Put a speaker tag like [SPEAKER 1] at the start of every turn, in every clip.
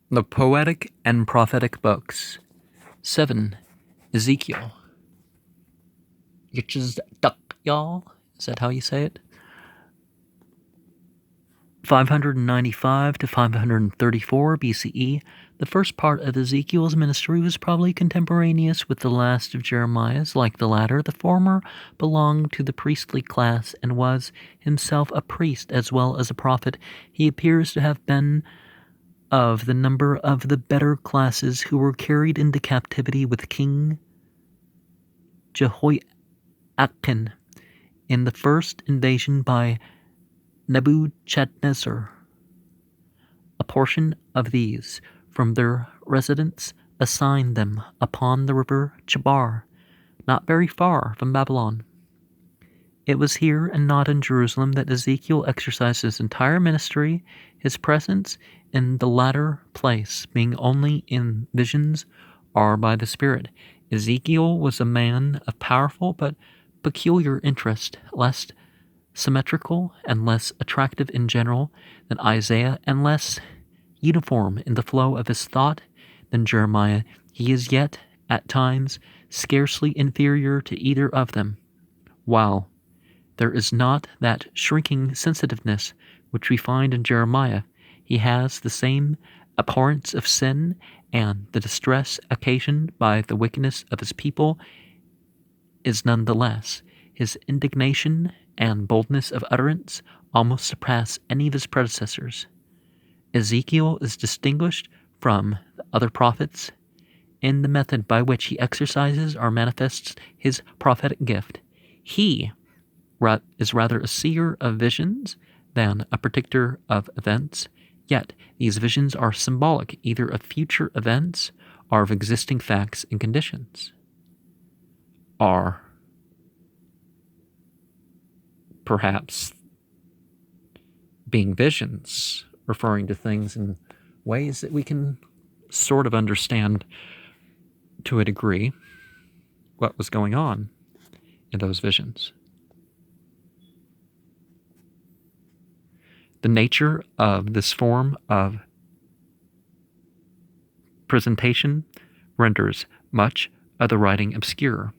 [SPEAKER 1] The Poetic and Prophetic Books. 7. Ezekiel. Y'all? Is that how you say it? 595 to 534 BCE, the first part of Ezekiel's ministry was probably contemporaneous with the last of Jeremiah's. Like the latter, the former belonged to the priestly class and was himself a priest as well as a prophet. He appears to have been of the number of the better classes who were carried into captivity with King Jehoiakim in the first invasion by Nebuchadnezzar. A portion of these, from their residence, assigned them upon the river Chebar, not very far from Babylon. It was here and not in Jerusalem that Ezekiel exercised his entire ministry, his presence in the latter place being only in visions or by the Spirit. Ezekiel was a man of powerful but peculiar interest, less symmetrical and less attractive in general than Isaiah, and less uniform in the flow of his thought than Jeremiah. He is yet, at times, scarcely inferior to either of them, while there is not that shrinking sensitiveness which we find in Jeremiah. He has the same abhorrence of sin, and the distress occasioned by the wickedness of his people is none the less. His indignation and boldness of utterance almost surpass any of his predecessors. Ezekiel is distinguished from the other prophets in the method by which he exercises or manifests his prophetic gift. He is rather a seer of visions than a predictor of events, yet these visions are symbolic either of future events or of existing facts and conditions, or perhaps being visions, referring to things in ways that we can sort of understand to a degree what was going on in those visions. The nature of this form of presentation renders much of the writing obscure.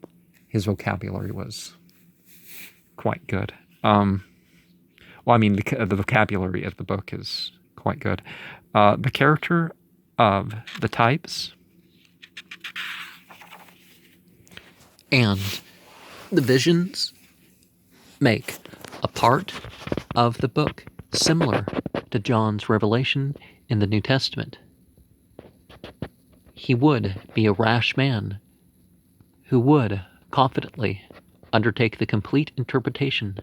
[SPEAKER 1] His vocabulary was quite good. The vocabulary of the book is quite good. The character of the types and the visions make a part of the book similar to John's revelation in the New Testament. He would be a rash man who would confidently undertake the complete interpretation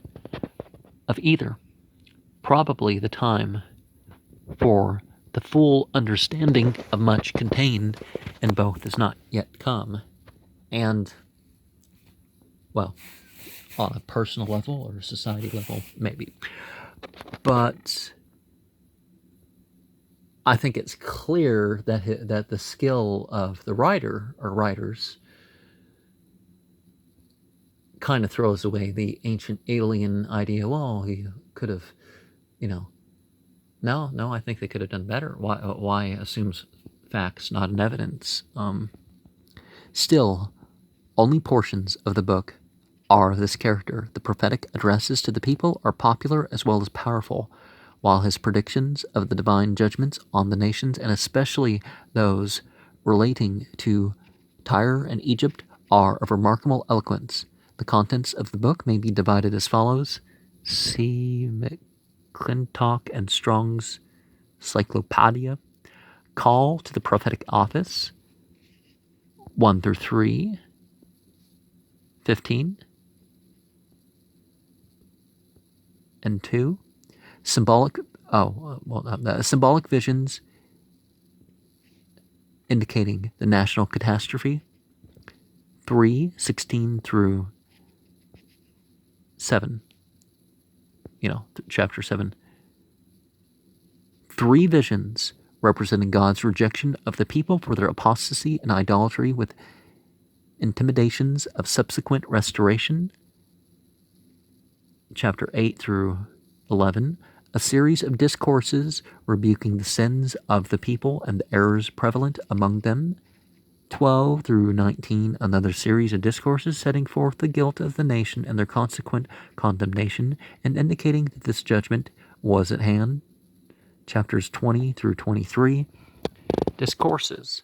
[SPEAKER 1] of either. Probably the time for the full understanding of much contained in both has not yet come. And, well, on a personal level or society level, maybe. But I think it's clear that the skill of the writer or writers kind of throws away the ancient alien idea. Well, he could have, No, I think they could have done better. Why assumes facts, not an evidence? Still, only portions of the book are of this character. The prophetic addresses to the people are popular as well as powerful, while his predictions of the divine judgments on the nations, and especially those relating to Tyre and Egypt, are of remarkable eloquence. The contents of the book may be divided as follows. See McClintock and Strong's Cyclopedia. Call to the Prophetic Office, 1 through 3, 15, and 2. Symbolic visions indicating the national catastrophe, 3, 16 through 7. Chapter 7. 3 visions representing God's rejection of the people for their apostasy and idolatry, with intimidations of subsequent restoration. Chapter 8 through 11. a series of discourses rebuking the sins of the people and the errors prevalent among them. 12 through 19, another series of discourses setting forth the guilt of the nation and their consequent condemnation, and indicating that this judgment was at hand. Chapters 20 through 23, discourses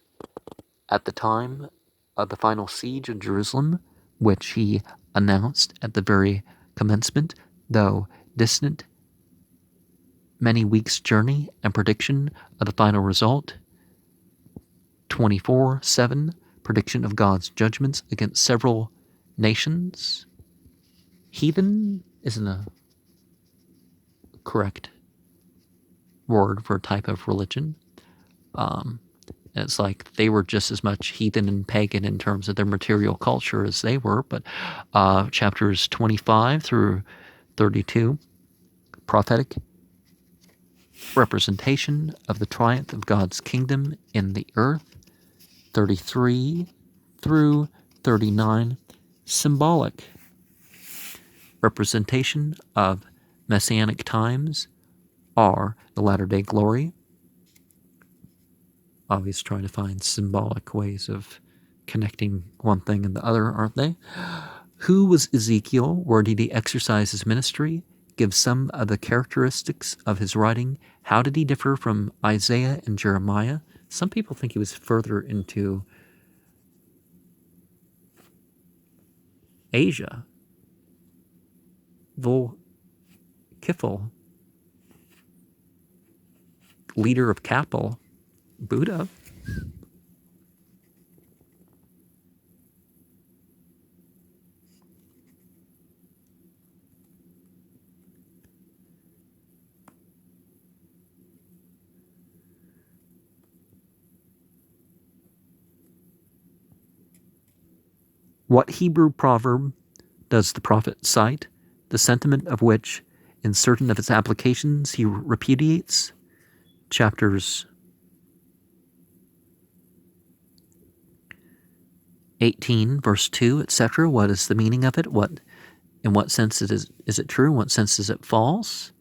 [SPEAKER 1] at the time of the final siege of Jerusalem, which he announced at the very commencement, though distant many weeks' journey, and prediction of the final result. 24:7, prediction of God's judgments against several nations. Heathen isn't a correct word for a type of religion. It's like they were just as much heathen and pagan in terms of their material culture as they were. But chapters 25 through 32, prophetic representation of the triumph of God's kingdom in the earth. 33 through 39, symbolic representation of messianic times are the latter-day glory. Obviously trying to find symbolic ways of connecting one thing and the other, aren't they? Who was Ezekiel? Where did he exercise his ministry? Give some of the characteristics of his writing. How did he differ from Isaiah and Jeremiah? Some people think he was further into Asia. Kifl, leader of Kapil, Buddha. What Hebrew proverb does the prophet cite, the sentiment of which, in certain of its applications, he repudiates? Chapters 18, verse 2, etc. What is the meaning of it? In what sense is it true? In what sense is it false?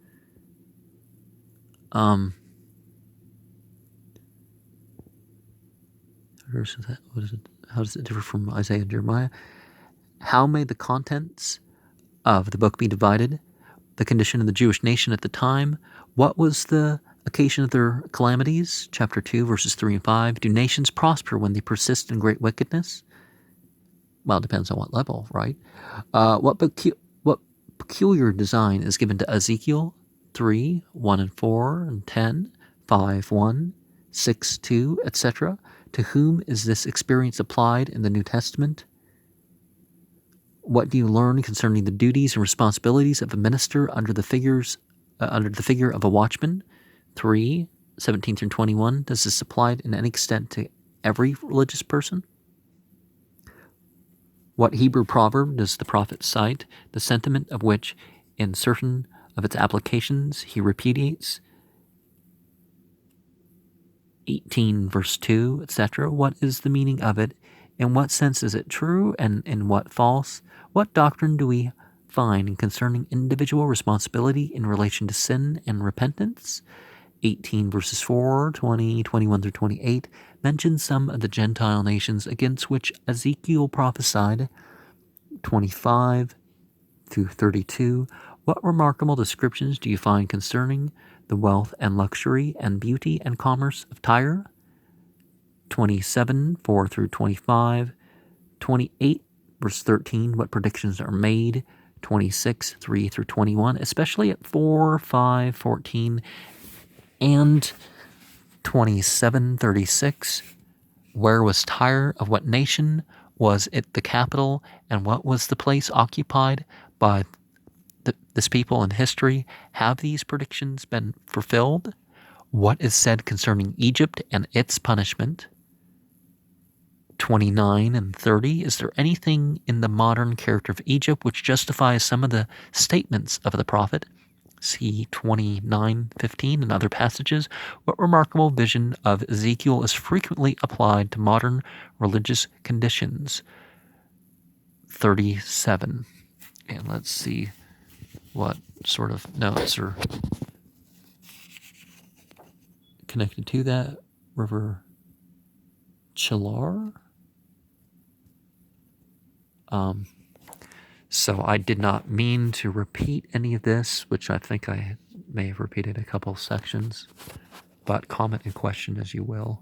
[SPEAKER 1] How does it differ from Isaiah and Jeremiah? How may the contents of the book be divided? The condition of the Jewish nation at the time. What was the occasion of their calamities? Chapter 2, verses 3 and 5. Do nations prosper when they persist in great wickedness? Well, it depends on what level, right? What peculiar design is given to Ezekiel? 3, 1 and 4 and 10, 5, 1, 6, 2, etc. To whom is this experience applied in the New Testament? What do you learn concerning the duties and responsibilities of a minister under the figure of a watchman? 3, 17 through 21. Does this apply in any extent to every religious person? What Hebrew proverb does the prophet cite, the sentiment of which, in certain of its applications, he repudiates? 18, verse 2, etc. What is the meaning of it? In what sense is it true, and in what false? What doctrine do we find concerning individual responsibility in relation to sin and repentance? 18 verses 4, 20, 21 through 28 mention some of the Gentile nations against which Ezekiel prophesied. 25 through 32. What remarkable descriptions do you find concerning the wealth and luxury and beauty and commerce of Tyre? 27, 4 through 25. 28, verse 13, what predictions are made? 26, 3 through 21, especially at 4, 5, 14, and 27, 36. Where was Tyre? Of what nation was it the capital? And what was the place occupied by this people in history? Have these predictions been fulfilled? What is said concerning Egypt and its punishment? 29 and 30. Is there anything in the modern character of Egypt which justifies some of the statements of the prophet? See 29:15 and other passages. What remarkable vision of Ezekiel is frequently applied to modern religious conditions? 37. And let's see what sort of notes are connected to that river Chelar. So I did not mean to repeat any of this, which I think I may have repeated a couple sections, but comment and question as you will.